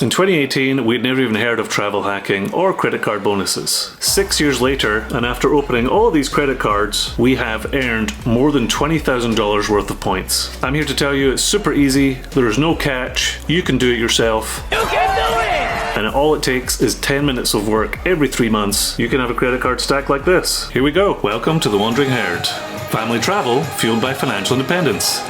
In 2018, we'd never even heard of travel hacking or credit card bonuses. 6 years later, and after opening all these credit cards, we have earned more than $20,000 worth of points. I'm here to tell you it's super easy, there is no catch, you can do it yourself. You can do it! And all it takes is 10 minutes of work every 3 months. You can have a credit card stack like this. Here we go. Welcome to the Wandering Herd. Family travel fueled by financial independence.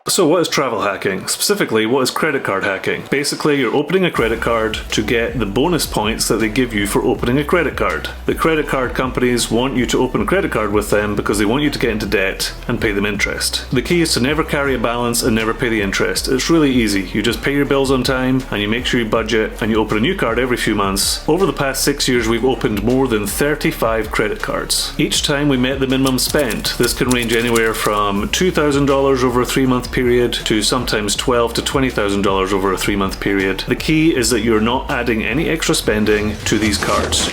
So what is travel hacking? Specifically, what is credit card hacking? Basically, you're opening a credit card to get the bonus points that they give you for opening a credit card. The credit card companies want you to open a credit card with them because they want you to get into debt and pay them interest. The key is to never carry a balance and never pay the interest. It's really easy. You just pay your bills on time and you make sure you budget and you open a new card every few months. Over the past 6 years, we've opened more than 35 credit cards. Each time we met the minimum spend. This can range anywhere from $2,000 over a 3-month period to sometimes $12,000 to $20,000 over a 3-month period. The key is that you're not adding any extra spending to these cards.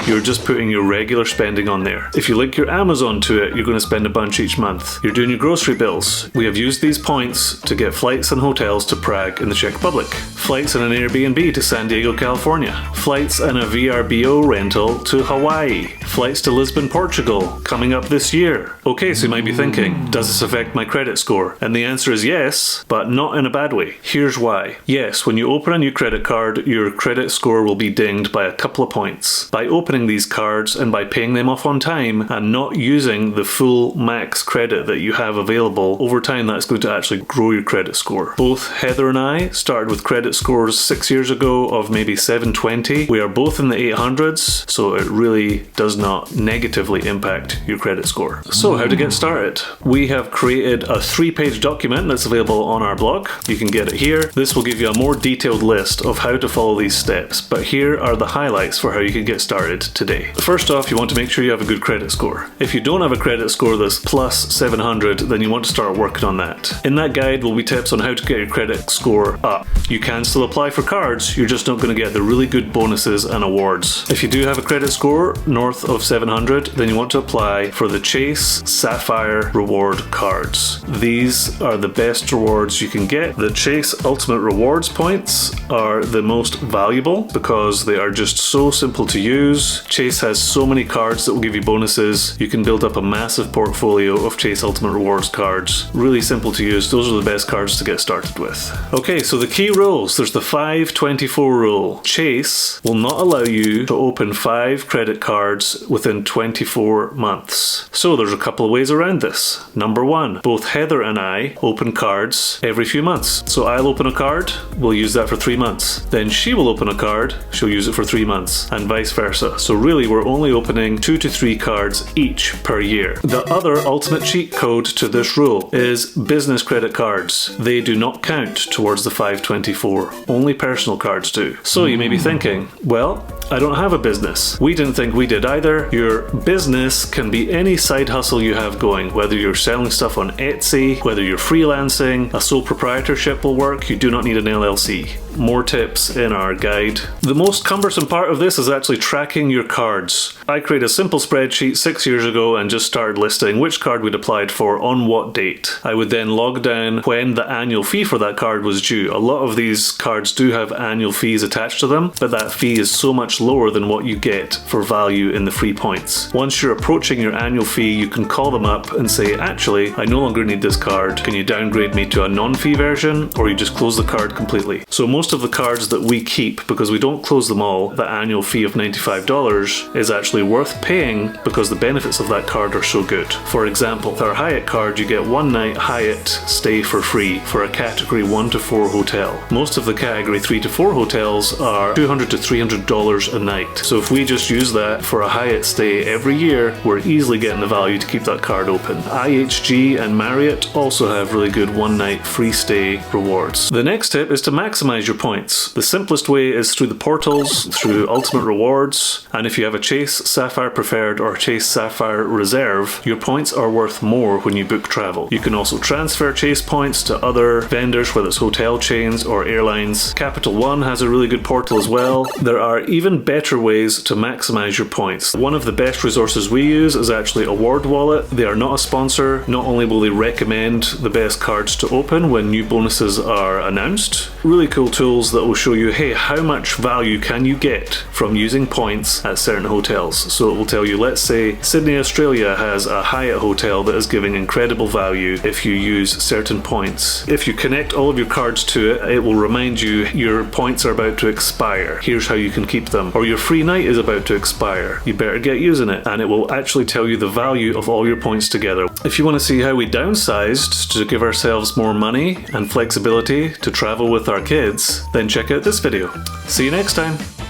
You're just putting your regular spending on there. If you link your Amazon to it, you're going to spend a bunch each month. You're doing your grocery bills. We have used these points to get flights and hotels to Prague in the Czech Republic, flights and an Airbnb to San Diego, California, flights and a VRBO rental to Hawaii, flights to Lisbon, Portugal, coming up this year. Okay, so you might be thinking, does this affect my credit score? And the answer is yes, but not in a bad way. Here's why. Yes, when you open a new credit card, your credit score will be dinged by a couple of points. By opening these cards and by paying them off on time and not using the full max credit that you have available, over time that's going to actually grow your credit score. Both Heather and I started with credit scores 6 years ago of maybe 720. We are both in the 800s, so it really does not negatively impact your credit score. So how to get started? We have created a 3-page document that's available on our blog. You can get it here. This will give you a more detailed list of how to follow these steps, but here are the highlights for how you can get started today. First off, you want to make sure you have a good credit score. If you don't have a credit score that's plus 700, then you want to start working on that. In that guide will be tips on how to get your credit score up. You can still apply for cards, you're just not going to get the really good bonuses and awards. If you do have a credit score north of 700, then you want to apply for the Chase Sapphire reward cards. These are the best rewards you can get. The Chase Ultimate Rewards points are the most valuable because they are just so simple to use. Chase has so many cards that will give you bonuses. You can build up a massive portfolio of Chase Ultimate Rewards cards. Really simple to use. Those are the best cards to get started with. Okay, so the key rules. There's the 5-24 rule. Chase will not allow you to open 5 credit cards within 24 months. So there's a couple of ways around this. Number 1, both Heather and I open cards every few months. So I'll open a card, we'll use that for 3 months. Then she will open a card, she'll use it for 3 months, and vice versa. So really we're only opening 2 to 3 cards each per year. The other ultimate cheat code to this rule is business credit cards. They do not count towards the 524. Only personal cards do. So you may be thinking, well, I don't have a business. We didn't think we did either. Your business can be any side hustle you have going, whether you're selling stuff on Etsy, whether you're freelancing, a sole proprietorship will work. You do not need an LLC. More tips in our guide. The most cumbersome part of this is actually tracking your cards. I created a simple spreadsheet 6 years ago and just started listing which card we'd applied for on what date. I would then log down when the annual fee for that card was due. A lot of these cards do have annual fees attached to them, but that fee is so much lower than what you get for value in the free points. Once you're approaching your annual fee, you can call them up and say, actually, I no longer need this card. Can you downgrade me to a non-fee version? Or you just close the card completely. So most of the cards that we keep, because we don't close them all, the annual fee of $95 is actually worth paying because the benefits of that card are so good. For example, with our Hyatt card, you get 1 night Hyatt stay for free for a category 1 to 4 hotel. Most of the category 3 to 4 hotels are $200 to $300 a night. So if we just use that for a Hyatt stay every year, we're easily getting the value to keep that card open. IHG and Marriott also have really good 1 night free stay rewards. The next tip is to maximize your your points. The simplest way is through the portals, through Ultimate Rewards, and if you have a Chase Sapphire Preferred or Chase Sapphire Reserve, your points are worth more when you book travel. You can also transfer Chase points to other vendors, whether it's hotel chains or airlines. Capital One has a really good portal as well. There are even better ways to maximize your points. One of the best resources we use is actually Award Wallet. They are not a sponsor. Not only will they recommend the best cards to open when new bonuses are announced, really cool tools that will show you, hey, how much value can you get from using points at certain hotels. So it will tell you, let's say Sydney, Australia has a Hyatt hotel that is giving incredible value if you use certain points. If you connect all of your cards to it, it will remind you your points are about to expire. Here's how you can keep them. Or your free night is about to expire. You better get using it. And it will actually tell you the value of all your points together. If you want to see how we downsized to give ourselves more money and flexibility to travel with our kids, then check out this video. See you next time.